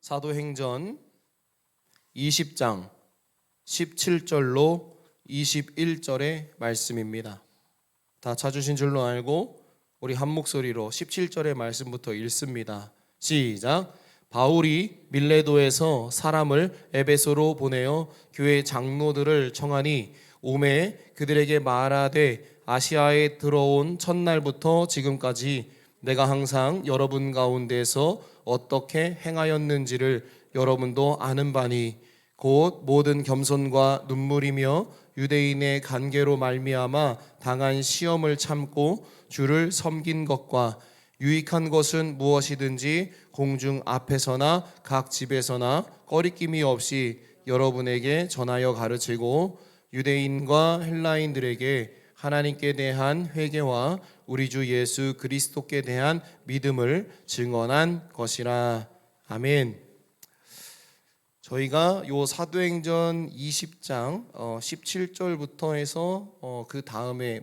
사도행전 20장 17절로 21절의 말씀입니다. 다 찾으신 줄로 알고 우리 한 목소리로 17절의 말씀부터 읽습니다. 시작. 바울이 밀레도에서 사람을 에베소로 보내어 교회 장로들을 청하니 오매 그들에게 말하되 아시아에 들어온 첫날부터 지금까지 내가 항상 여러분 가운데서 어떻게 행하였는지를 여러분도 아는 바니 곧 모든 겸손과 눈물이며 유대인의 간계로 말미암아 당한 시험을 참고 주를 섬긴 것과 유익한 것은 무엇이든지 공중 앞에서나 각 집에서나 꺼리낌이 없이 여러분에게 전하여 가르치고 유대인과 헬라인들에게 하나님께 대한 회개와 우리 주 예수 그리스도께 대한 믿음을 증언한 것이라. 아멘. 저희가 요 사도행전 20장 17절부터 해서 그 다음에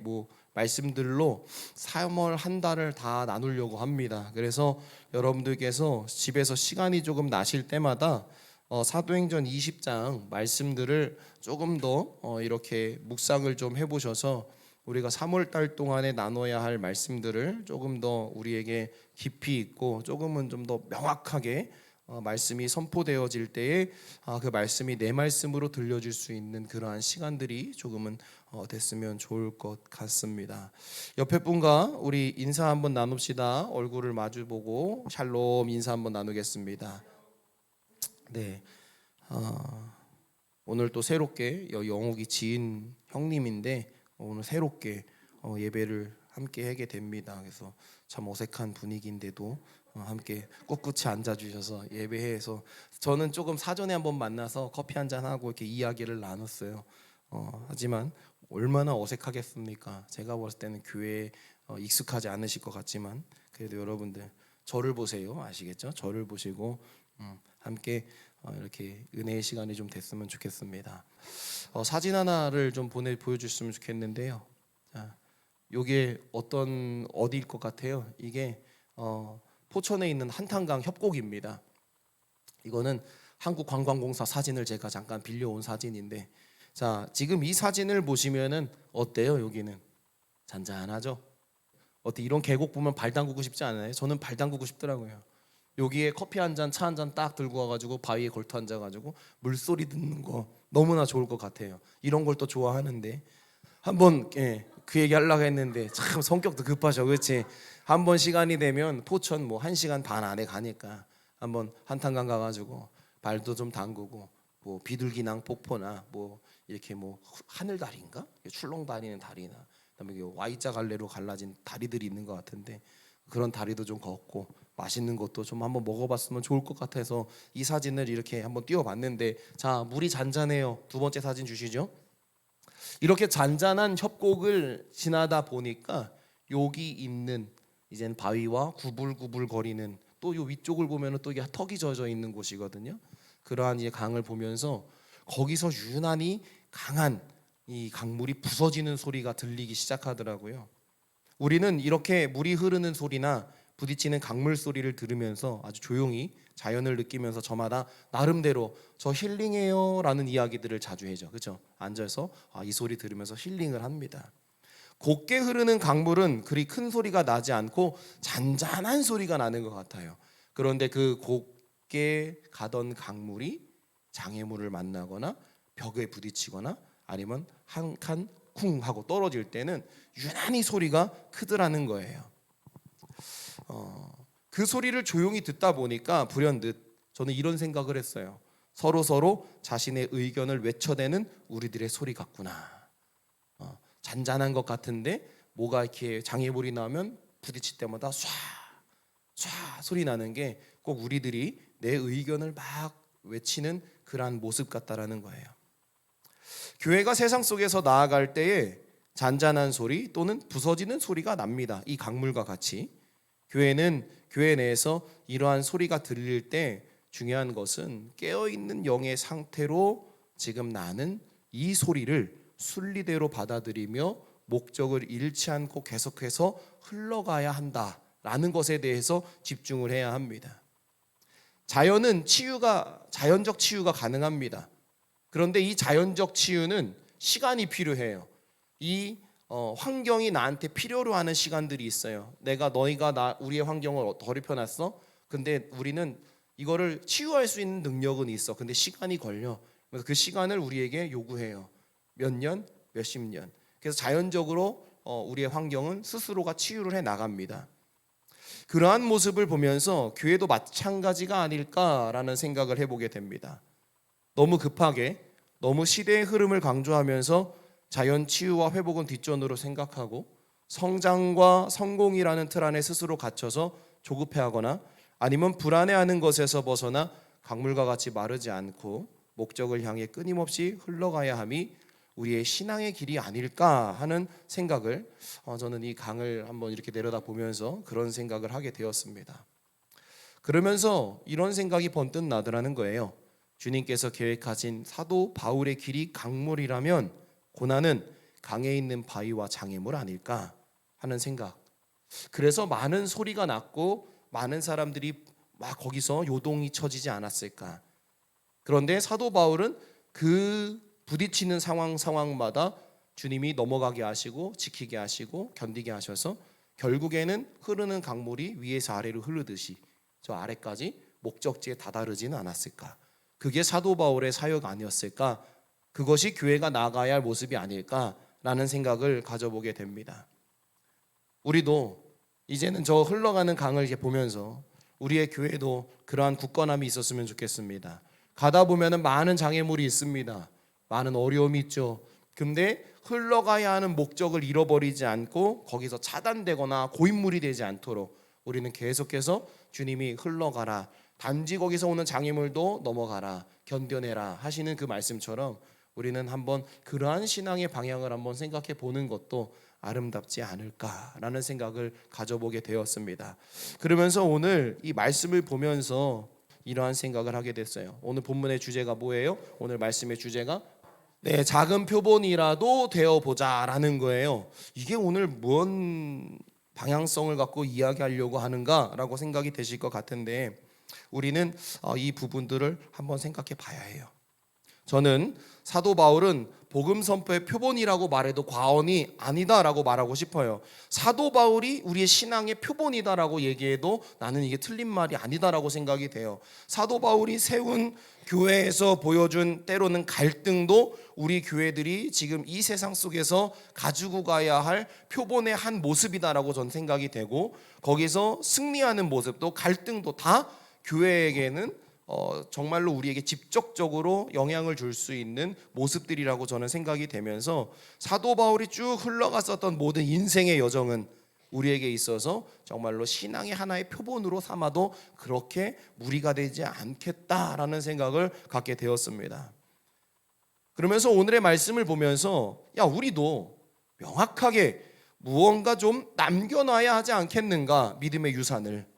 말씀들로 3월 한 달을 다 나누려고 합니다. 그래서 여러분들께서 집에서 시간이 조금 나실 때마다 사도행전 20장 말씀들을 조금 더 이렇게 묵상을 좀 해보셔서 우리가 3월 달 동안에 나눠야 할 말씀들을 조금 더 우리에게 깊이 있고 조금은 좀 더 명확하게 말씀이 선포되어질 때에 그 말씀이 내 말씀으로 들려질 수 있는 그러한 시간들이 조금은 됐으면 좋을 것 같습니다. 옆에 분과 우리 인사 한번 나눕시다. 얼굴을 마주보고 샬롬 인사 한번 나누겠습니다. 네, 오늘 또 새롭게 영욱이 지인 형님인데 오늘 새롭게 예배를 함께 하게 됩니다. 그래서 참 어색한 분위기인데도 함께 꿋꿋이 앉아주셔서 예배해서 저는 조금 사전에 한번 만나서 커피 한잔 하고 이렇게 이야기를 나눴어요. 하지만 얼마나 어색하겠습니까? 제가 봤을 때는 교회에 익숙하지 않으실 것 같지만 그래도 여러분들 저를 보세요. 아시겠죠? 저를 보시고 함께 이렇게 은혜의 시간이 좀 됐으면 좋겠습니다. 사진 하나를 좀 보여줬으면 좋겠는데요. 자, 이게 어디일 것 같아요? 이게 포천에 있는 한탄강 협곡입니다. 이거는 한국관광공사 사진을 제가 잠깐 빌려온 사진인데, 자 지금 이 사진을 보시면은 어때요? 여기는 잔잔하죠? 어때 이런 계곡 보면 발 담그고 싶지 않아요? 저는 발 담그고 싶더라고요. 여기에 커피 한 잔, 차 한 잔 딱 들고 와가지고 바위에 걸터 앉아가지고 물소리 듣는 거 너무나 좋을 것 같아요. 이런 걸 또 좋아하는데 한번 그 얘기 하려고 했는데 참 성격도 급하셔, 그렇지? 한번 시간이 되면 포천 1시간 반 안에 가니까 한번 한탄강 가가지고 발도 좀 담그고 비둘기낭 폭포나 이렇게 하늘다리인가? 출렁다니는 다리나 그다음에 Y자 갈래로 갈라진 다리들이 있는 것 같은데 그런 다리도 좀 걷고 맛있는 것도 좀 한번 먹어봤으면 좋을 것 같아서 이 사진을 이렇게 한번 띄워봤는데, 자 물이 잔잔해요. 두 번째 사진 주시죠. 이렇게 잔잔한 협곡을 지나다 보니까 여기 있는 이젠 바위와 구불구불 거리는 또 요 위쪽을 보면은 또 이게 턱이 젖어 있는 곳이거든요. 그러한 이제 강을 보면서 거기서 유난히 강한 이 강물이 부서지는 소리가 들리기 시작하더라고요. 우리는 이렇게 물이 흐르는 소리나 부딪히는 강물 소리를 들으면서 아주 조용히 자연을 느끼면서 저마다 나름대로 저 힐링해요 라는 이야기들을 자주 해죠. 그렇죠? 앉아서 이 소리 들으면서 힐링을 합니다. 곱게 흐르는 강물은 그리 큰 소리가 나지 않고 잔잔한 소리가 나는 것 같아요. 그런데 그 곱게 가던 강물이 장애물을 만나거나 벽에 부딪히거나 아니면 한 칸 쿵 하고 떨어질 때는 유난히 소리가 크더라는 거예요. 그 소리를 조용히 듣다 보니까 불현듯 저는 이런 생각을 했어요. 서로 자신의 의견을 외쳐대는 우리들의 소리 같구나. 잔잔한 것 같은데 뭐가 이렇게 장애물이 나면 부딪힐 때마다 쏴 소리 나는 게 꼭 우리들이 내 의견을 막 외치는 그러한 모습 같다라는 거예요. 교회가 세상 속에서 나아갈 때에 잔잔한 소리 또는 부서지는 소리가 납니다. 이 강물과 같이 교회는 교회 내에서 이러한 소리가 들릴 때 중요한 것은 깨어있는 영의 상태로 지금 나는 이 소리를 순리대로 받아들이며 목적을 잃지 않고 계속해서 흘러가야 한다라는 것에 대해서 집중을 해야 합니다. 자연은 자연적 치유가 가능합니다. 그런데 이 자연적 치유는 시간이 필요해요. 이 환경이 나한테 필요로 하는 시간들이 있어요. 너희가 우리의 환경을 더럽혀놨어. 근데 우리는 이거를 치유할 수 있는 능력은 있어. 근데 시간이 걸려. 그래서 그 시간을 우리에게 요구해요. 몇 년, 몇십 년. 그래서 자연적으로 우리의 환경은 스스로가 치유를 해 나갑니다. 그러한 모습을 보면서 교회도 마찬가지가 아닐까라는 생각을 해보게 됩니다. 너무 급하게, 너무 시대의 흐름을 강조하면서 자연 치유와 회복은 뒷전으로 생각하고 성장과 성공이라는 틀 안에 스스로 갇혀서 조급해하거나 아니면 불안해하는 것에서 벗어나 강물과 같이 마르지 않고 목적을 향해 끊임없이 흘러가야 함이 우리의 신앙의 길이 아닐까 하는 생각을 저는 이 강을 한번 이렇게 내려다보면서 그런 생각을 하게 되었습니다. 그러면서 이런 생각이 번뜩 나더라는 거예요. 주님께서 계획하신 사도 바울의 길이 강물이라면 고난은 강에 있는 바위와 장애물 아닐까 하는 생각. 그래서 많은 소리가 났고 많은 사람들이 막 거기서 요동이 쳐지지 않았을까. 그런데 사도 바울은 그 부딪히는 상황마다 주님이 넘어가게 하시고 지키게 하시고 견디게 하셔서 결국에는 흐르는 강물이 위에서 아래로 흐르듯이 저 아래까지 목적지에 다다르지는 않았을까. 그게 사도 바울의 사역 아니었을까. 그것이 교회가 나아가야 할 모습이 아닐까라는 생각을 가져보게 됩니다. 우리도 이제는 저 흘러가는 강을 이렇게 보면서 우리의 교회도 그러한 굳건함이 있었으면 좋겠습니다. 가다 보면은 많은 장애물이 있습니다. 많은 어려움이 있죠. 근데 흘러가야 하는 목적을 잃어버리지 않고 거기서 차단되거나 고인물이 되지 않도록 우리는 계속해서 주님이 흘러가라, 단지 거기서 오는 장애물도 넘어가라, 견뎌내라 하시는 그 말씀처럼 우리는 한번 그러한 신앙의 방향을 한번 생각해 보는 것도 아름답지 않을까라는 생각을 가져보게 되었습니다. 그러면서 오늘 이 말씀을 보면서 이러한 생각을 하게 됐어요. 오늘 본문의 주제가 뭐예요? 오늘 말씀의 주제가 작은 표본이라도 되어보자라는 거예요. 이게 오늘 뭔 방향성을 갖고 이야기하려고 하는가라고 생각이 되실 것 같은데 우리는 이 부분들을 한번 생각해 봐야 해요. 저는 사도 바울은 복음 선포의 표본이라고 말해도 과언이 아니다라고 말하고 싶어요. 사도 바울이 우리의 신앙의 표본이다라고 얘기해도 나는 이게 틀린 말이 아니다라고 생각이 돼요. 사도 바울이 세운 교회에서 보여준 때로는 갈등도 우리 교회들이 지금 이 세상 속에서 가지고 가야 할 표본의 한 모습이다라고 전 생각이 되고 거기서 승리하는 모습도 갈등도 다 교회에게는 정말로 우리에게 직접적으로 영향을 줄 수 있는 모습들이라고 저는 생각이 되면서 사도 바울이 쭉 흘러갔었던 모든 인생의 여정은 우리에게 있어서 정말로 신앙의 하나의 표본으로 삼아도 그렇게 무리가 되지 않겠다라는 생각을 갖게 되었습니다. 그러면서 오늘의 말씀을 보면서 우리도 명확하게 무언가 좀 남겨놔야 하지 않겠는가, 믿음의 유산을.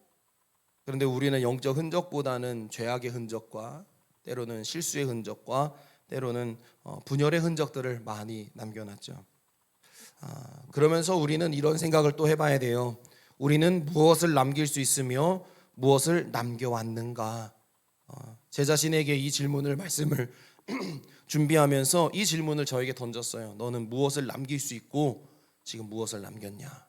그런데 우리는 영적 흔적보다는 죄악의 흔적과 때로는 실수의 흔적과 때로는 분열의 흔적들을 많이 남겨놨죠. 그러면서 우리는 이런 생각을 또 해봐야 돼요. 우리는 무엇을 남길 수 있으며 무엇을 남겨왔는가. 제 자신에게 이 질문을 말씀을 준비하면서 이 질문을 저에게 던졌어요. 너는 무엇을 남길 수 있고 지금 무엇을 남겼냐.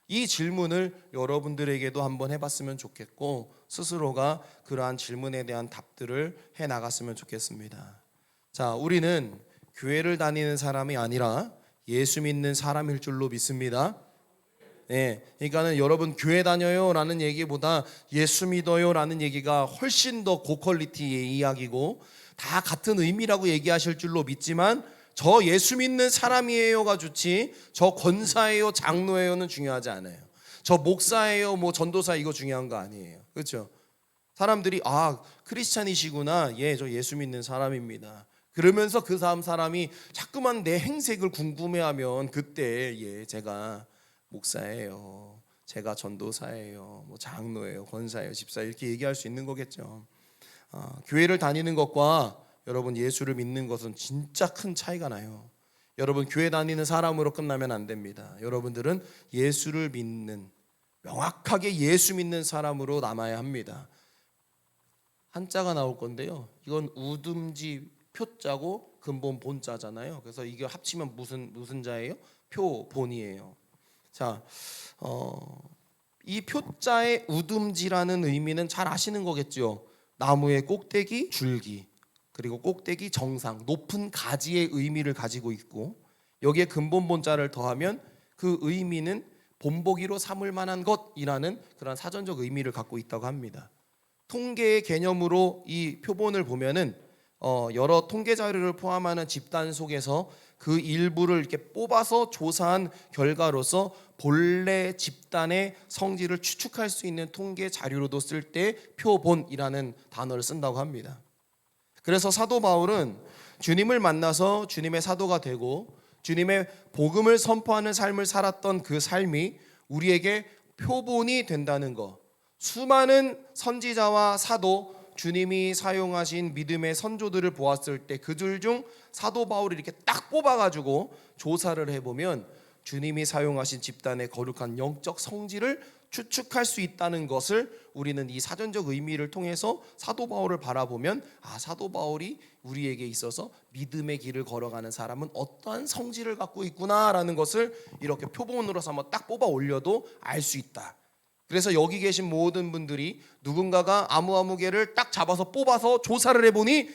이 질문을 여러분들에게도 한번 해봤으면 좋겠고 스스로가 그러한 질문에 대한 답들을 해나갔으면 좋겠습니다. 자, 우리는 교회를 다니는 사람이 아니라 예수 믿는 사람일 줄로 믿습니다. 그러니까는 여러분 교회 다녀요 라는 얘기보다 예수 믿어요 라는 얘기가 훨씬 더 고퀄리티의 이야기고 다 같은 의미라고 얘기하실 줄로 믿지만 저 예수 믿는 사람이에요가 좋지 저 권사예요 장로예요는 중요하지 않아요. 저 목사예요 뭐 전도사 이거 중요한 거 아니에요. 그렇죠? 사람들이 크리스찬이시구나. 저 예수 믿는 사람입니다. 그러면서 그 사람이 자꾸만 내 행색을 궁금해하면 그때 제가 목사예요, 제가 전도사예요, 뭐 장로예요, 권사예요, 집사 이렇게 얘기할 수 있는 거겠죠. 교회를 다니는 것과 여러분 예수를 믿는 것은 진짜 큰 차이가 나요. 여러분 교회 다니는 사람으로 끝나면 안 됩니다. 여러분들은 예수를 믿는, 명확하게 예수 믿는 사람으로 남아야 합니다. 한자가 나올 건데요. 이건 우듬지 표자고 근본 본자잖아요. 그래서 이게 합치면 무슨 자예요? 표본이에요. 자, 이 표자의 우듬지라는 의미는 잘 아시는 거겠죠. 나무의 꼭대기, 줄기, 그리고 꼭대기 정상, 높은 가지의 의미를 가지고 있고, 여기에 근본 본자를 더하면 그 의미는 본보기로 삼을 만한 것이라는 그런 사전적 의미를 갖고 있다고 합니다. 통계의 개념으로 이 표본을 보면은 여러 통계 자료를 포함하는 집단 속에서 그 일부를 이렇게 뽑아서 조사한 결과로서 본래 집단의 성질을 추측할 수 있는 통계 자료로도 쓸 때 표본이라는 단어를 쓴다고 합니다. 그래서 사도 바울은 주님을 만나서 주님의 사도가 되고 주님의 복음을 선포하는 삶을 살았던 그 삶이 우리에게 표본이 된다는 것, 수많은 선지자와 사도, 주님이 사용하신 믿음의 선조들을 보았을 때 그들 중 사도 바울이 이렇게 딱 뽑아가지고 조사를 해보면 주님이 사용하신 집단의 거룩한 영적 성질을 추측할 수 있다는 것을 우리는 이 사전적 의미를 통해서 사도 바울을 바라보면, 사도 바울이 우리에게 있어서 믿음의 길을 걸어가는 사람은 어떠한 성질을 갖고 있구나라는 것을 이렇게 표본으로 삼아 딱 뽑아 올려도 알 수 있다. 그래서 여기 계신 모든 분들이 누군가가 아무개를 딱 잡아서 뽑아서 조사를 해보니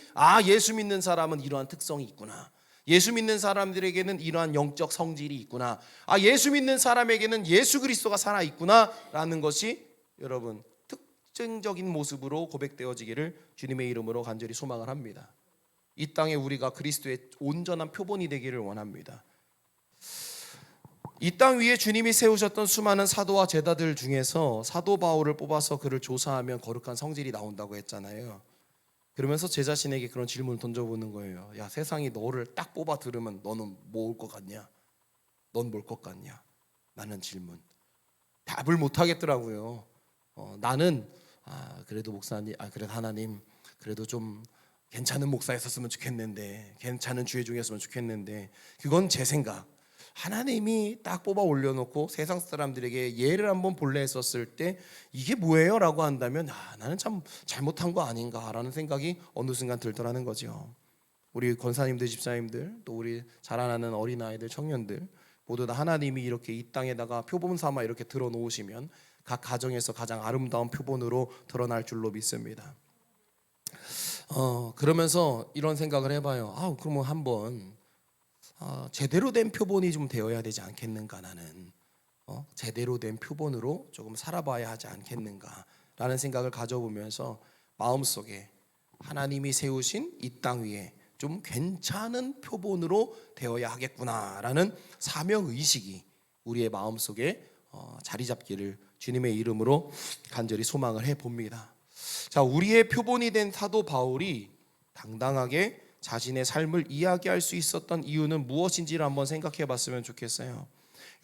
예수 믿는 사람은 이러한 특성이 있구나, 예수 믿는 사람들에게는 이러한 영적 성질이 있구나, 예수 믿는 사람에게는 예수 그리스도가 살아있구나 라는 것이 여러분 특징적인 모습으로 고백되어지기를 주님의 이름으로 간절히 소망을 합니다. 이 땅에 우리가 그리스도의 온전한 표본이 되기를 원합니다. 이 땅 위에 주님이 세우셨던 수많은 사도와 제자들 중에서 사도 바울을 뽑아서 그를 조사하면 거룩한 성질이 나온다고 했잖아요. 그러면서 제 자신에게 그런 질문을 던져보는 거예요. 야, 세상이 너를 딱 뽑아 들으면 너는 뭐 올 것 같냐? 넌 뭘 것 같냐? 라는 질문. 답을 못 하겠더라고요. 나는 그래도 목사님, 그래도 하나님, 그래도 좀 괜찮은 목사였었으면 좋겠는데, 괜찮은 주의 종이었으면 좋겠는데, 그건 제 생각. 하나님이 딱 뽑아 올려놓고 세상 사람들에게 예를 한번 볼래 했었을 때 이게 뭐예요? 라고 한다면 나는 참 잘못한 거 아닌가라는 생각이 어느 순간 들더라는 거죠. 우리 권사님들, 집사님들, 또 우리 자라나는 어린아이들, 청년들 모두 다 하나님이 이렇게 이 땅에다가 표본 삼아 이렇게 들어놓으시면 각 가정에서 가장 아름다운 표본으로 드러날 줄로 믿습니다. 그러면서 이런 생각을 해봐요. 그러면 한번 제대로 된 표본이 좀 되어야 되지 않겠는가, 나는 제대로 된 표본으로 조금 살아봐야 하지 않겠는가라는 생각을 가져보면서 마음속에 하나님이 세우신 이 땅 위에 좀 괜찮은 표본으로 되어야 하겠구나라는 사명의식이 우리의 마음속에 자리 잡기를 주님의 이름으로 간절히 소망을 해봅니다. 자, 우리의 표본이 된 사도 바울이 당당하게 자신의 삶을 이야기할 수 있었던 이유는 무엇인지를 한번 생각해 봤으면 좋겠어요.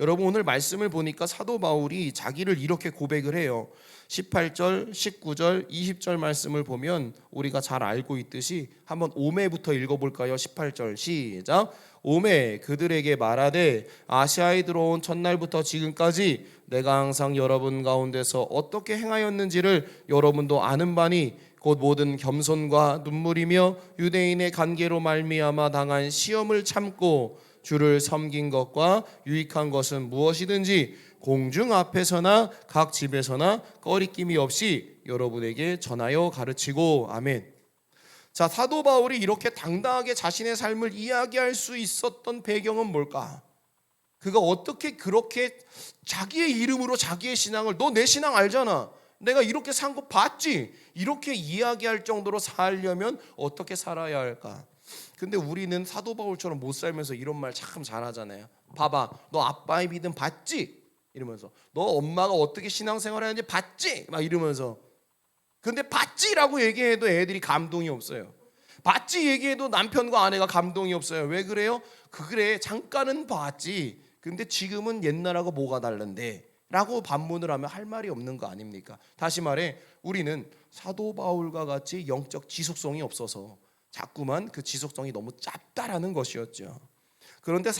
여러분, 오늘 말씀을 보니까 사도 바울이 자기를 이렇게 고백을 해요. 18절, 19절, 20절 말씀을 보면 우리가 잘 알고 있듯이 한번 오매부터 읽어볼까요? 18절 시작. 오매 그들에게 말하되 아시아에 들어온 첫날부터 지금까지 내가 항상 여러분 가운데서 어떻게 행하였는지를 여러분도 아는 바니 곧 모든 겸손과 눈물이며 유대인의 관계로 말미암아 당한 시험을 참고 주를 섬긴 것과 유익한 것은 무엇이든지 공중 앞에서나 각 집에서나 꺼리낌이 없이 여러분에게 전하여 가르치고. 아멘. 자, 사도 바울이 이렇게 당당하게 자신의 삶을 이야기할 수 있었던 배경은 뭘까? 그가 어떻게 그렇게 자기의 이름으로 자기의 신앙을, 너 내 신앙 알잖아, 내가 이렇게 산 거 봤지, 이렇게 이야기할 정도로 살려면 어떻게 살아야 할까? 근데 우리는 사도 바울처럼 못 살면서 이런 말 참 잘하잖아요. 봐봐, 너 아빠의 믿음 봤지? 이러면서, 너 엄마가 어떻게 신앙생활 하는지 봤지? 막 이러면서. 근데 봤지라고 얘기해도 애들이 감동이 없어요. 봤지 얘기해도 남편과 아내가 감동이 없어요. 왜 그래요? 그래, 잠깐은 봤지, 근데 지금은 옛날하고 뭐가 다른데? 라고 반문을 하면 할 말이 없는 거 아닙니까? 다시 말해, 우리는 사도 바울과 같이 영적 지속성이 없어서 자꾸만 그 지속성이 너무 짧다라는 것이었죠. 그런데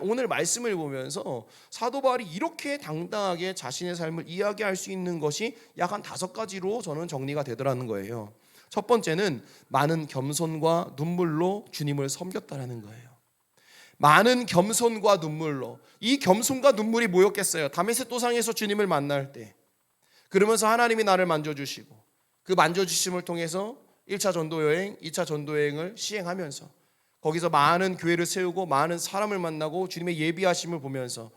오늘 말씀을 보면서 사도 바울이 이렇게 당당하게 자신의 삶을 이야기할 수 있는 것이 약 한 5가지로 저는 정리가 되더라는 거예요. 첫 번째는 많은 겸손과 눈물로 주님을 섬겼다라는 거예요. 많은 겸손과 눈물로. 이 겸손과 눈물이 뭐였겠어요? 다메섹 도상에서 주님을 만날 때 그러면서 하나님이 나를 만져주시고 그 만져주심을 통해서 1차 전도여행, 2차 전도여행을 시행하면서 거기서 많은 교회를 세우고 많은 사람을 만나고 주님의 예비하심을 보면서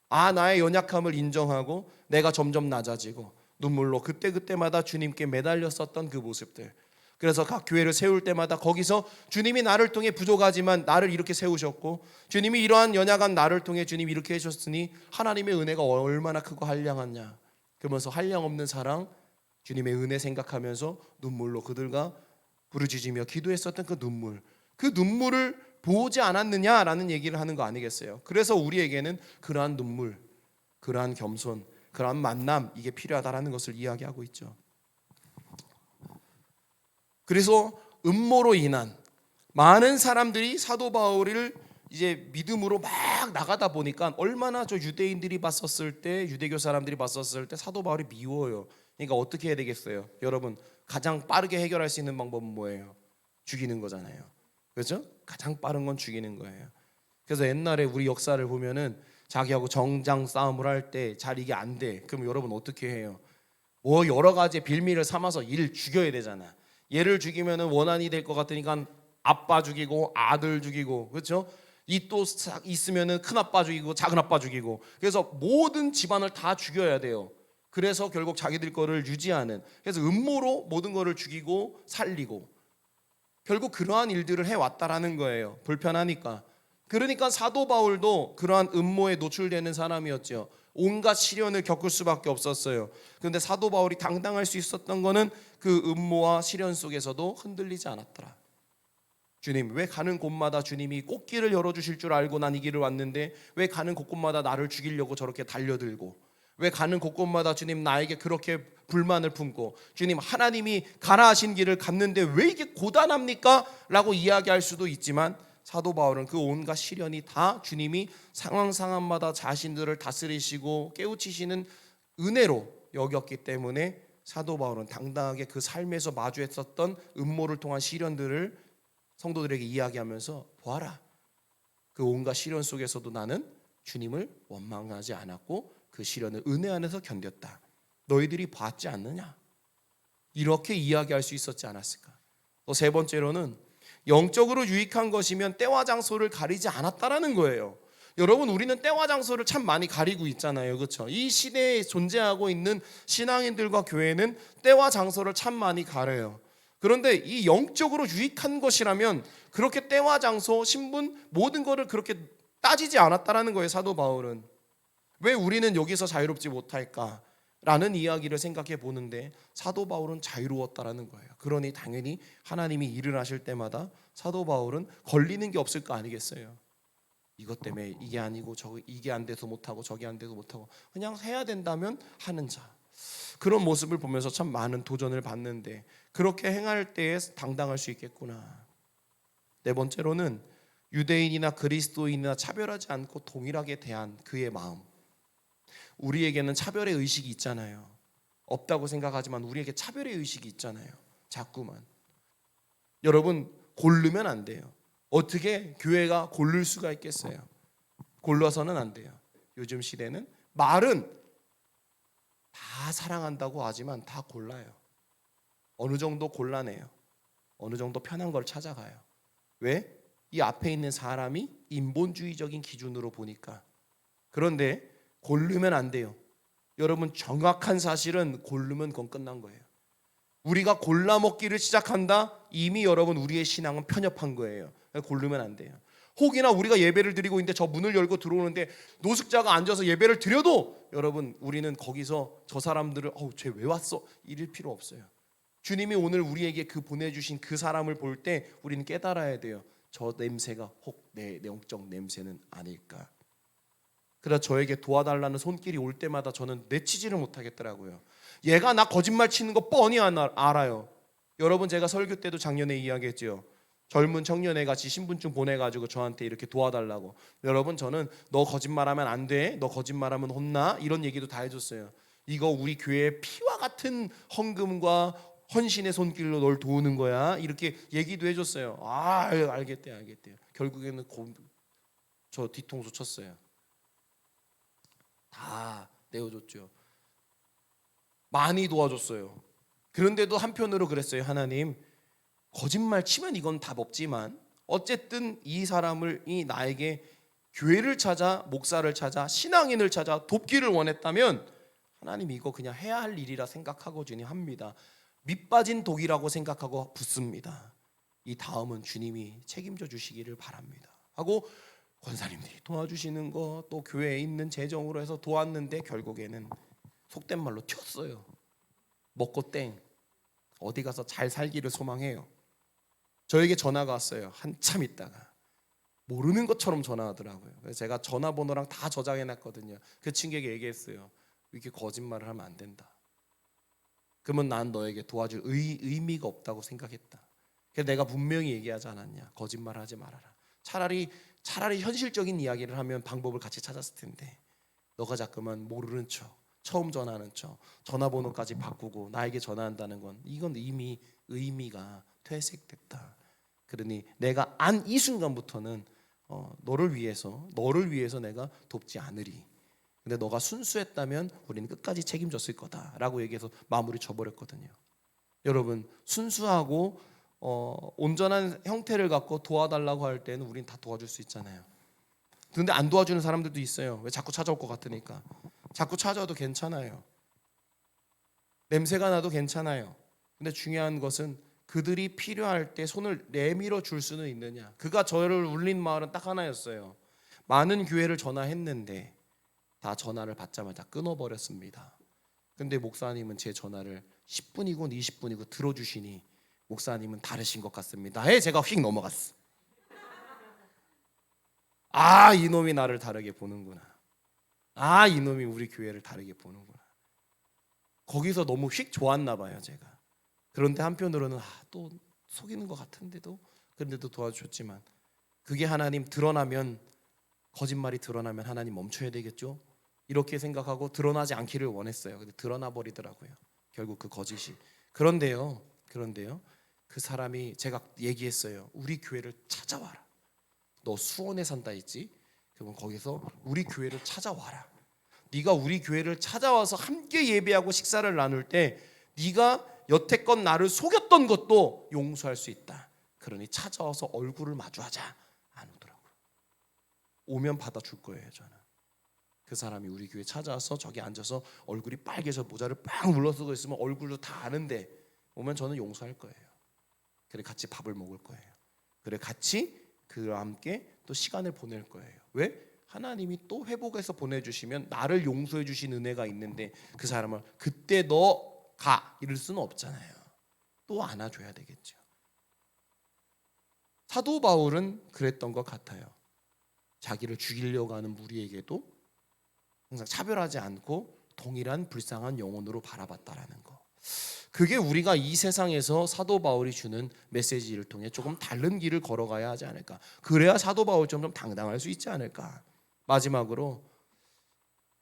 나의 연약함을 인정하고 내가 점점 낮아지고 눈물로 그때그때마다 주님께 매달렸었던 그 모습들. 그래서 각 교회를 세울 때마다 거기서 주님이 나를 통해 부족하지만 나를 이렇게 세우셨고 주님이 이러한 연약한 나를 통해 주님이 이렇게 해주셨으니 하나님의 은혜가 얼마나 크고 한량하냐. 그러면서 한량없는 사랑, 주님의 은혜 생각하면서 눈물로 그들과 부르짖으며 기도했었던 그 눈물을 보지 않았느냐라는 얘기를 하는 거 아니겠어요? 그래서 우리에게는 그러한 눈물, 그러한 겸손, 그러한 만남 이게 필요하다라는 것을 이야기하고 있죠. 그래서 음모로 인한 많은 사람들이 사도 바울을 이제 믿음으로 막 나가다 보니까 얼마나 저 유대인들이 봤었을 때, 유대교 사람들이 봤었을 때 사도 바울이 미워요. 그러니까 어떻게 해야 되겠어요? 여러분, 가장 빠르게 해결할 수 있는 방법은 뭐예요? 죽이는 거잖아요. 그렇죠? 가장 빠른 건 죽이는 거예요. 그래서 옛날에 우리 역사를 보면은 자기하고 정장 싸움을 할 때 잘 이게 안 돼. 그럼 여러분 어떻게 해요? 뭐 여러 가지 빌미를 삼아서 이를 죽여야 되잖아. 얘를 죽이면은 원한이 될 것 같으니까 아빠 죽이고 아들 죽이고, 그렇죠? 이 또 있으면은 큰 아빠 죽이고 작은 아빠 죽이고. 그래서 모든 집안을 다 죽여야 돼요. 그래서 결국 자기들 거를 유지하는. 그래서 음모로 모든 거를 죽이고 살리고. 결국 그러한 일들을 해왔다라는 거예요. 불편하니까. 그러니까 사도 바울도 그러한 음모에 노출되는 사람이었죠. 온갖 시련을 겪을 수밖에 없었어요. 그런데 사도 바울이 당당할 수 있었던 거는 그 음모와 시련 속에서도 흔들리지 않았더라. 주님, 왜 가는 곳마다 주님이 꽃길을 열어주실 줄 알고 난 이 길을 왔는데 왜 가는 곳곳마다 나를 죽이려고 저렇게 달려들고, 왜 가는 곳곳마다 주님 나에게 그렇게 불만을 품고, 주님 하나님이 가라 하신 길을 갔는데 왜 이게 고단합니까? 라고 이야기할 수도 있지만 사도 바울은 그 온갖 시련이 다 주님이 상황마다 자신들을 다스리시고 깨우치시는 은혜로 여겼기 때문에 사도 바울은 당당하게 그 삶에서 마주했었던 음모를 통한 시련들을 성도들에게 이야기하면서 보아라, 그 온갖 시련 속에서도 나는 주님을 원망하지 않았고 그 시련을 은혜 안에서 견뎠다. 너희들이 봤지 않느냐? 이렇게 이야기할 수 있었지 않았을까? 또 세 번째로는 영적으로 유익한 것이면 때와 장소를 가리지 않았다라는 거예요. 여러분, 우리는 때와 장소를 참 많이 가리고 있잖아요. 그렇죠? 이 시대에 존재하고 있는 신앙인들과 교회는 때와 장소를 참 많이 가려요. 그런데 이 영적으로 유익한 것이라면 그렇게 때와 장소, 신분 모든 것을 그렇게 따지지 않았다라는 거예요. 사도 바울은. 왜 우리는 여기서 자유롭지 못할까? 라는 이야기를 생각해 보는데 사도 바울은 자유로웠다라는 거예요. 그러니 당연히 하나님이 일을 하실 때마다 사도 바울은 걸리는 게 없을 거 아니겠어요? 이것 때문에 이게 아니고 이게 안 돼서 못하고 저게 안 돼서 못하고 그냥 해야 된다면 하는 자. 그런 모습을 보면서 참 많은 도전을 받는데 그렇게 행할 때에 당당할 수 있겠구나. 네 번째로는 유대인이나 그리스도인이나 차별하지 않고 동일하게 대한 그의 마음. 우리에게는 차별의 의식이 있잖아요. 없다고 생각하지만 우리에게 차별의 의식이 있잖아요. 자꾸만. 여러분, 고르면 안 돼요. 어떻게 교회가 고를 수가 있겠어요? 골라서는 안 돼요. 요즘 시대는 말은 다 사랑한다고 하지만 다 골라요. 어느 정도 골라내요. 어느 정도 편한 걸 찾아가요. 왜? 이 앞에 있는 사람이 인본주의적인 기준으로 보니까. 그런데 고르면 안 돼요. 여러분, 정확한 사실은 고르면 그건 끝난 거예요. 우리가 골라 먹기를 시작한다? 이미 여러분 우리의 신앙은 편협한 거예요. 고르면 안 돼요. 혹이나 우리가 예배를 드리고 있는데 저 문을 열고 들어오는데 노숙자가 앉아서 예배를 드려도 여러분 우리는 거기서 저 사람들을 쟤 왜 왔어? 이럴 필요 없어요. 주님이 오늘 우리에게 그 보내주신 그 사람을 볼 때 우리는 깨달아야 돼요. 저 냄새가 혹 내 영적 냄새는 아닐까? 그래서 저에게 도와달라는 손길이 올 때마다 저는 내치지를 못하겠더라고요. 얘가 나 거짓말 치는 거 뻔히 알아요. 여러분, 제가 설교 때도 작년에 이야기했죠. 젊은 청년애 같이 신분증 보내가지고 저한테 이렇게 도와달라고. 여러분, 저는 너 거짓말하면 안 돼, 너 거짓말하면 혼나, 이런 얘기도 다 해줬어요. 이거 우리 교회의 피와 같은 헌금과 헌신의 손길로 널 도우는 거야. 이렇게 얘기도 해줬어요. 알겠대요. 결국에는 저 뒤통수 쳤어요. 다 내어줬죠. 많이 도와줬어요. 그런데도 한편으로 그랬어요. 하나님, 거짓말 치면 이건 답 없지만 어쨌든 이 나에게 교회를 찾아, 목사를 찾아, 신앙인을 찾아 돕기를 원했다면 하나님 이거 그냥 해야 할 일이라 생각하고 주님 합니다. 밑빠진 독이라고 생각하고 붙습니다. 이 다음은 주님이 책임져 주시기를 바랍니다 하고 권사님들이 도와주시는 거, 또 교회에 있는 재정으로 해서 도왔는데 결국에는 속된 말로 튀었어요. 먹고 땡. 어디 가서 잘 살기를 소망해요. 저에게 전화가 왔어요. 한참 있다가 모르는 것처럼 전화하더라고요. 그래서 제가 전화번호랑 다 저장해놨거든요. 그 친구에게 얘기했어요. 이렇게 거짓말을 하면 안 된다. 그러면 난 너에게 도와줄 의미가 없다고 생각했다. 그래서 내가 분명히 얘기하지 않았냐. 거짓말하지 말아라. 차라리 현실적인 이야기를 하면 방법을 같이 찾았을 텐데 너가 자꾸만 모르는 척, 처음 전화하는 척, 전화번호까지 바꾸고 나에게 전화한다는 건 이건 이미 의미가 퇴색됐다. 그러니 내가 안 이 순간부터는 너를 위해서 내가 돕지 않으리. 근데 너가 순수했다면 우리는 끝까지 책임졌을 거다라고 얘기해서 마무리 쳐버렸거든요. 여러분, 순수하고 온전한 형태를 갖고 도와달라고 할 때는 우린 다 도와줄 수 있잖아요. 근데 안 도와주는 사람들도 있어요. 왜 자꾸 찾아올 것 같으니까. 자꾸 찾아와도 괜찮아요. 냄새가 나도 괜찮아요. 근데 중요한 것은 그들이 필요할 때 손을 내밀어 줄 수는 있느냐. 그가 저를 울린 마을은 딱 하나였어요. 많은 교회를 전화했는데 다 전화를 받자마자 끊어버렸습니다. 근데 목사님은 제 전화를 10분이고 20분이고 들어주시니 목사님은 다르신 것 같습니다. 제가 휙 넘어갔어. 이놈이 나를 다르게 보는구나. 이놈이 우리 교회를 다르게 보는구나. 거기서 너무 휙 좋았나 봐요, 제가. 그런데 한편으로는 또 속이는 것 같은데도, 그런데도 도와줬지만 그게 하나님 거짓말이 드러나면 하나님 멈춰야 되겠죠? 이렇게 생각하고 드러나지 않기를 원했어요. 근데 드러나 버리더라고요. 결국 그 거짓이. 그런데요. 그 사람이 제가 얘기했어요. 우리 교회를 찾아와라. 너 수원에 산다 했지? 그럼 거기서 우리 교회를 찾아와라. 네가 우리 교회를 찾아와서 함께 예배하고 식사를 나눌 때 네가 여태껏 나를 속였던 것도 용서할 수 있다. 그러니 찾아와서 얼굴을 마주하자. 안 오더라고요. 오면 받아줄 거예요. 저는. 그 사람이 우리 교회 찾아와서 저기 앉아서 얼굴이 빨개서 모자를 빡 눌러쓰고 있으면 얼굴도 다 아는데 오면 저는 용서할 거예요. 그래 같이 밥을 먹을 거예요. 그래 같이 그와 함께 또 시간을 보낼 거예요. 왜? 하나님이 또 회복해서 보내주시면 나를 용서해 주신 은혜가 있는데 그 사람을 그때 너 가 이럴 수는 없잖아요. 또 안아줘야 되겠죠. 사도 바울은 그랬던 것 같아요. 자기를 죽이려고 하는 무리에게도 항상 차별하지 않고 동일한 불쌍한 영혼으로 바라봤다라는 거. 그게 우리가 이 세상에서 사도 바울이 주는 메시지를 통해 조금 다른 길을 걸어가야 하지 않을까. 그래야 사도 바울처럼 좀 당당할 수 있지 않을까. 마지막으로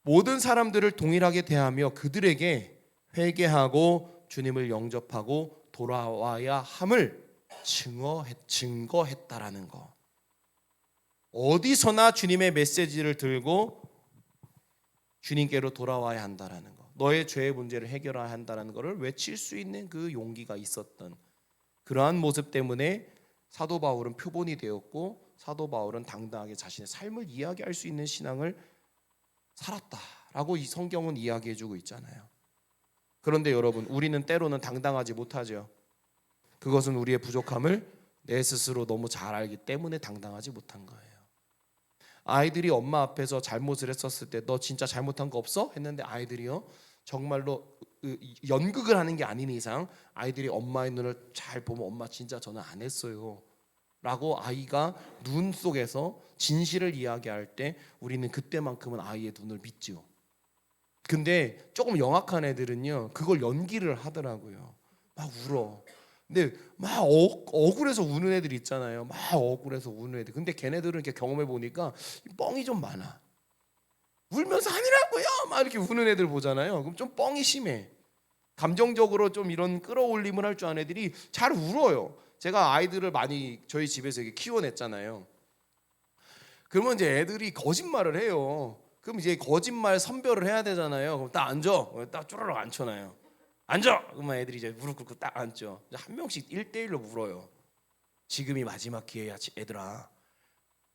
모든 사람들을 동일하게 대하며 그들에게 회개하고 주님을 영접하고 돌아와야 함을 증거했다라는 거. 어디서나 주님의 메시지를 들고 주님께로 돌아와야 한다라는 거. 너의 죄의 문제를 해결해야 한다는 것을 외칠 수 있는 그 용기가 있었던 그러한 모습 때문에 사도 바울은 표본이 되었고 사도 바울은 당당하게 자신의 삶을 이야기할 수 있는 신앙을 살았다라고 이 성경은 이야기해주고 있잖아요. 그런데 여러분, 우리는 때로는 당당하지 못하죠. 그것은 우리의 부족함을 내 스스로 너무 잘 알기 때문에 당당하지 못한 거예요. 아이들이 엄마 앞에서 잘못을 했었을 때 너 진짜 잘못한 거 없어? 했는데 아이들이요 정말로 연극을 하는 게 아닌 이상 아이들이 엄마의 눈을 잘 보면 엄마 진짜 저는 안 했어요 라고 아이가 눈 속에서 진실을 이야기할 때 우리는 그때만큼은 아이의 눈을 믿죠. 근데 조금 영악한 애들은요 그걸 연기를 하더라고요. 막 울어. 근데 막 억울해서 우는 애들 있잖아요. 막 억울해서 우는 애들. 근데 걔네들은 이렇게 경험해 보니까 뻥이 좀 많아. 울면서 아니라고요 막 이렇게 우는 애들 보잖아요. 그럼 좀 뻥이 심해. 감정적으로 좀 이런 끌어올림을 할 줄 아는 애들이 잘 울어요. 제가 아이들을 많이 저희 집에서 이렇게 키워냈잖아요. 그러면 이제 애들이 거짓말을 해요. 그럼 이제 거짓말 선별을 해야 되잖아요. 그럼 딱 앉아. 딱 쪼르륵 앉혀놔요. 앉아. 그러면 애들이 이제 무릎 꿇고 딱 앉죠. 한 명씩 1대1로 물어요. 지금이 마지막 기회야, 애들아.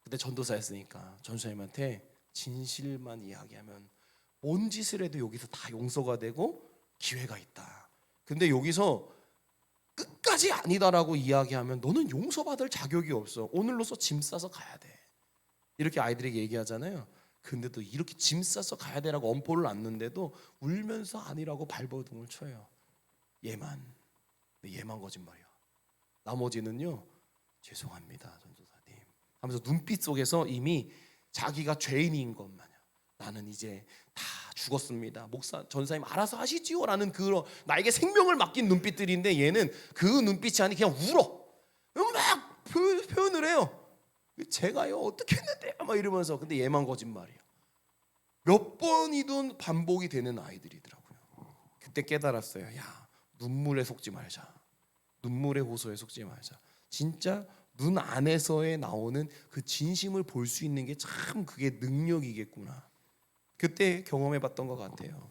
그때 전도사였으니까 전도사님한테 진실만 이야기하면 뭔 짓을 해도 여기서 다 용서가 되고 기회가 있다. 근데 여기서 끝까지 아니다라고 이야기하면 너는 용서받을 자격이 없어. 오늘로써 짐 싸서 가야 돼. 이렇게 아이들에게 얘기하잖아요. 근데도 이렇게 짐 싸서 가야 되라고 엄포를 놨는데도 울면서 아니라고 발버둥을 쳐요. 얘만 거짓말이야. 나머지는요, 죄송합니다 전도사님 하면서 눈빛 속에서 이미 자기가 죄인인 것 마냥 나는 이제 다 죽었습니다. 목사 전사님 알아서 하시지요라는 그 나에게 생명을 맡긴 눈빛들인데 얘는 그 눈빛이 아니 그냥 울어. 막 표현을 해요. 제가요 어떻게 했는데요 막 이러면서. 근데 얘만 거짓말이에요. 몇 번이든 반복이 되는 아이들이더라고요. 그때 깨달았어요. 야, 눈물에 속지 말자. 눈물의 호소에 속지 말자. 진짜 눈 안에서의 나오는 그 진심을 볼 수 있는 게 참 그게 능력이겠구나. 그때 경험해봤던 것 같아요.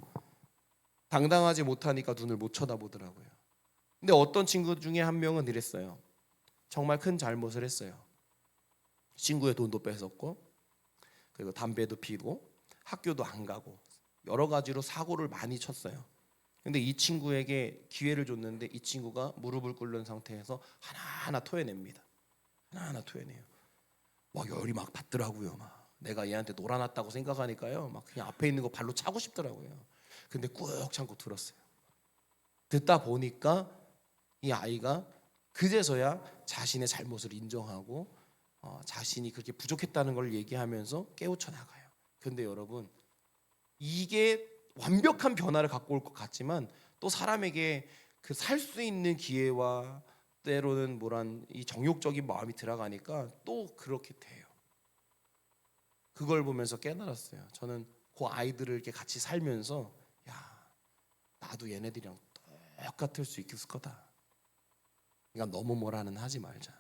당당하지 못하니까 눈을 못 쳐다보더라고요. 근데 어떤 친구 중에 한 명은 이랬어요. 정말 큰 잘못을 했어요. 친구의 돈도 뺏었고 그리고 담배도 피고 학교도 안 가고 여러 가지로 사고를 많이 쳤어요. 근데 이 친구에게 기회를 줬는데 이 친구가 무릎을 꿇는 상태에서 하나하나 토해냅니다. 하나하나 토해내요. 막 열이 막 받더라고요. 막 내가 얘한테 놀아놨다고 생각하니까요. 막 그냥 앞에 있는 거 발로 차고 싶더라고요. 근데 꾹 참고 들었어요. 듣다 보니까 이 아이가 그제서야 자신의 잘못을 인정하고 자신이 그렇게 부족했다는 걸 얘기하면서 깨우쳐 나가요. 근데 여러분 이게 완벽한 변화를 갖고 올 것 같지만 또 사람에게 그 살 수 있는 기회와 때로는 이 정욕적인 마음이 들어가니까 또 그렇게 돼요. 그걸 보면서 깨달았어요. 저는 그 아이들을 이렇게 같이 살면서 야, 나도 얘네들이랑 똑같을 수 있을 거다. 그러니까 너무 뭐라는 하지 말자.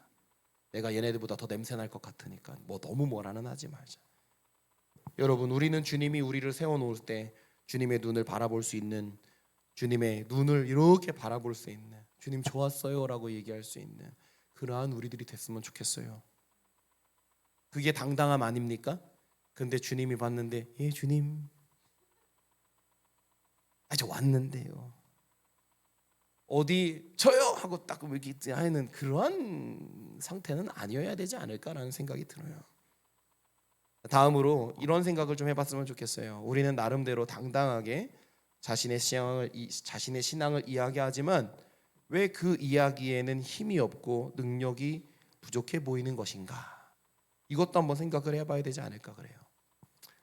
내가 얘네들보다 더 냄새 날 것 같으니까 뭐 너무 뭐라는 하지 말자. 여러분 우리는 주님이 우리를 세워놓을 때 주님의 눈을 바라볼 수 있는, 주님의 눈을 이렇게 바라볼 수 있는, 주님 좋았어요 라고 얘기할 수 있는 그러한 우리들이 됐으면 좋겠어요. 그게 당당함 아닙니까? 근데 주님이 봤는데 예 주님 저 왔는데요 어디 저요 하고 딱 이렇게 하는 그러한 상태는 아니어야 되지 않을까라는 생각이 들어요. 다음으로 이런 생각을 좀 해봤으면 좋겠어요. 우리는 나름대로 당당하게 자신의 신앙을 이야기하지만 왜 그 이야기에는 힘이 없고 능력이 부족해 보이는 것인가? 이것도 한번 생각을 해봐야 되지 않을까 그래요.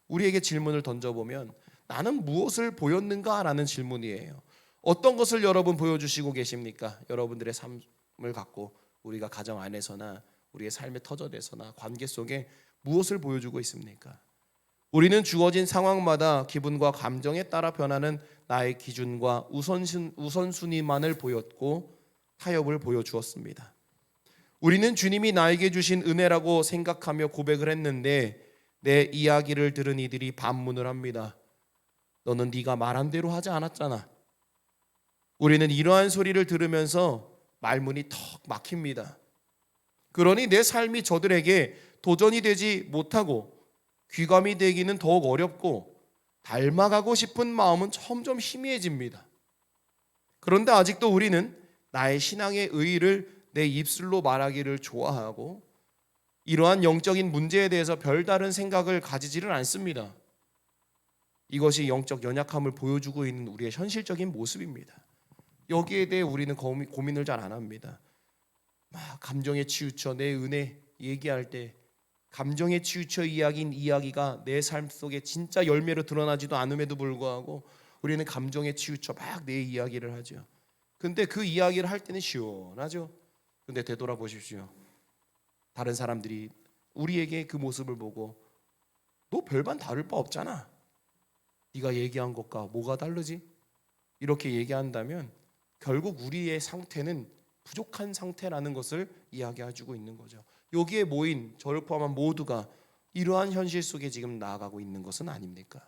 우리에게 질문을 던져보면 나는 무엇을 보였는가라는 질문이에요. 어떤 것을 여러분 보여주시고 계십니까? 여러분들의 삶을 갖고 우리가 가정 안에서나 우리의 삶의 터전에서나 관계 속에 무엇을 보여주고 있습니까? 우리는 주어진 상황마다 기분과 감정에 따라 변하는 나의 기준과 우선순위만을 보였고 타협을 보여주었습니다. 우리는 주님이 나에게 주신 은혜라고 생각하며 고백을 했는데 내 이야기를 들은 이들이 반문을 합니다. 너는 네가 말한 대로 하지 않았잖아. 우리는 이러한 소리를 들으면서 말문이 턱 막힙니다. 그러니 내 삶이 저들에게 도전이 되지 못하고 귀감이 되기는 더욱 어렵고 닮아가고 싶은 마음은 점점 희미해집니다. 그런데 아직도 우리는 나의 신앙의 의의를 내 입술로 말하기를 좋아하고 이러한 영적인 문제에 대해서 별다른 생각을 가지지를 않습니다. 이것이 영적 연약함을 보여주고 있는 우리의 현실적인 모습입니다. 여기에 대해 우리는 고민을 잘 안 합니다. 막 감정에 치우쳐 내 은혜 얘기할 때 감정에 치우쳐 이야기인 이야기가 내 삶 속에 진짜 열매로 드러나지도 않음에도 불구하고 우리는 감정에 치우쳐 막 내 이야기를 하죠. 근데 그 이야기를 할 때는 시원하죠. 근데 되돌아보십시오. 다른 사람들이 우리에게 그 모습을 보고 너 별반 다를 바 없잖아. 네가 얘기한 것과 뭐가 다르지? 이렇게 얘기한다면 결국 우리의 상태는 부족한 상태라는 것을 이야기해주고 있는 거죠. 여기에 모인 저를 포함한 모두가 이러한 현실 속에 지금 나아가고 있는 것은 아닙니까?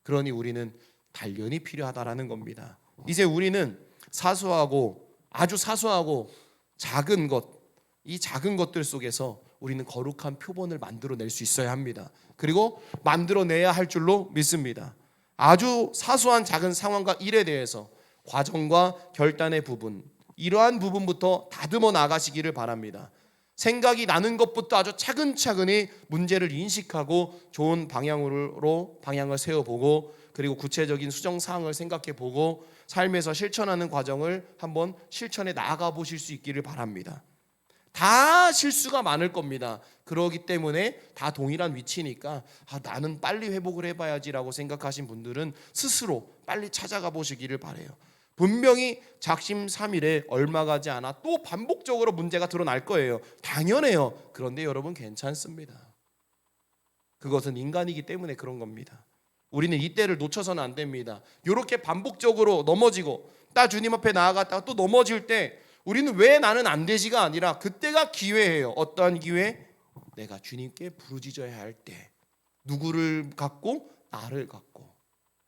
그러니 우리는 단련이 필요하다라는 겁니다. 이제 우리는 사소하고 아주 사소하고 작은 것, 이 작은 것들 속에서 우리는 거룩한 표본을 만들어낼 수 있어야 합니다. 그리고 만들어내야 할 줄로 믿습니다. 아주 사소한 작은 상황과 일에 대해서 과정과 결단의 부분, 이러한 부분부터 다듬어 나가시기를 바랍니다. 생각이 나는 것부터 아주 차근차근히 문제를 인식하고 좋은 방향으로 방향을 세워보고, 그리고 구체적인 수정사항을 생각해보고 삶에서 실천하는 과정을 한번 실천해 나아가 보실 수 있기를 바랍니다. 다 실수가 많을 겁니다. 그러기 때문에 다 동일한 위치니까 나는 빨리 회복을 해봐야지라고 생각하신 분들은 스스로 빨리 찾아가 보시기를 바라요. 분명히 작심삼일에 얼마 가지 않아 또 반복적으로 문제가 드러날 거예요. 당연해요. 그런데 여러분 괜찮습니다. 그것은 인간이기 때문에 그런 겁니다. 우리는 이때를 놓쳐서는 안 됩니다. 이렇게 반복적으로 넘어지고 딱 주님 앞에 나아갔다가 또 넘어질 때 우리는 왜 나는 안 되지가 아니라 그때가 기회예요. 어떠한 기회? 내가 주님께 부르짖어야 할 때, 누구를 갖고? 나를 갖고.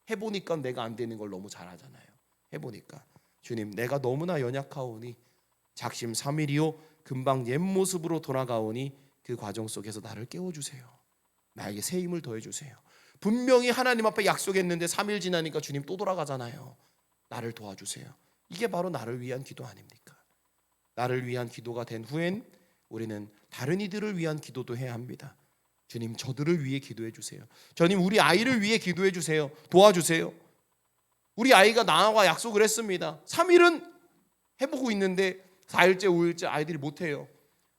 해보니까 내가 안 되는 걸 너무 잘하잖아요. 해보니까 주님, 내가 너무나 연약하오니 작심삼일이요 금방 옛 모습으로 돌아가오니 그 과정 속에서 나를 깨워주세요. 나에게 새 힘을 더해주세요. 분명히 하나님 앞에 약속했는데 3일 지나니까 주님 또 돌아가잖아요. 나를 도와주세요. 이게 바로 나를 위한 기도 아닙니까? 나를 위한 기도가 된 후엔 우리는 다른 이들을 위한 기도도 해야 합니다. 주님, 저들을 위해 기도해 주세요. 주님, 우리 아이를 위해 기도해 주세요. 도와주세요. 우리 아이가 나와 약속을 했습니다. 3일은 해보고 있는데 4일째 5일째 아이들이 못해요.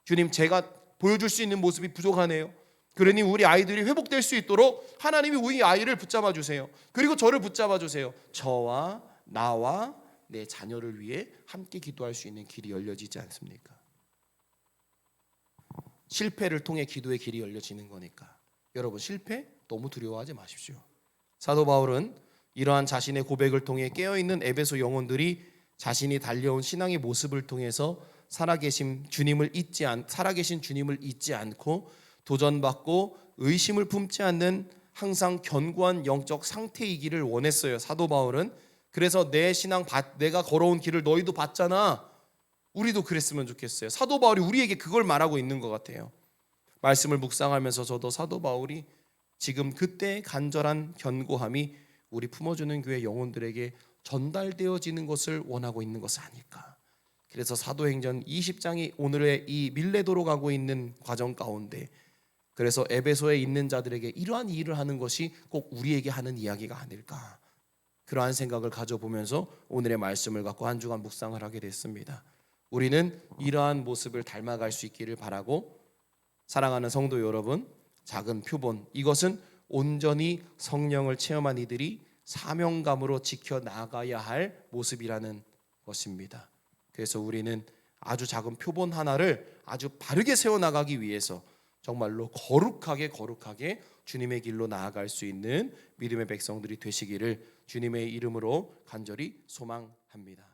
주님, 제가 보여줄 수 있는 모습이 부족하네요. 그러니 우리 아이들이 회복될 수 있도록 하나님이 우리 아이를 붙잡아 주세요. 그리고 저를 붙잡아 주세요. 저와 나와 내 자녀를 위해 함께 기도할 수 있는 길이 열려지지 않습니까? 실패를 통해 기도의 길이 열려지는 거니까. 여러분, 실패 너무 두려워하지 마십시오. 사도 바울은 이러한 자신의 고백을 통해 깨어있는 에베소 영혼들이 자신이 달려온 신앙의 모습을 통해서 살아계신 주님을 잊지 않고 도전받고 의심을 품지 않는 항상 견고한 영적 상태이기를 원했어요. 사도 바울은. 그래서 내 신앙 내가 걸어온 길을 너희도 봤잖아. 우리도 그랬으면 좋겠어요. 사도 바울이 우리에게 그걸 말하고 있는 것 같아요. 말씀을 묵상하면서 저도 사도 바울이 지금 그때의 간절한 견고함이 우리 품어주는 교회 영혼들에게 전달되어지는 것을 원하고 있는 것은 아닐까. 그래서 사도행전 20장이 오늘의 이 밀레도로 가고 있는 과정 가운데, 그래서 에베소에 있는 자들에게 이러한 일을 하는 것이 꼭 우리에게 하는 이야기가 아닐까, 그러한 생각을 가져보면서 오늘의 말씀을 갖고 한 주간 묵상을 하게 됐습니다. 우리는 이러한 모습을 닮아갈 수 있기를 바라고, 사랑하는 성도 여러분, 작은 표본, 이것은 온전히 성령을 체험한 이들이 사명감으로 지켜나가야 할 모습이라는 것입니다. 그래서 우리는 아주 작은 표본 하나를 아주 바르게 세워나가기 위해서 정말로 거룩하게 주님의 길로 나아갈 수 있는 믿음의 백성들이 되시기를 주님의 이름으로 간절히 소망합니다.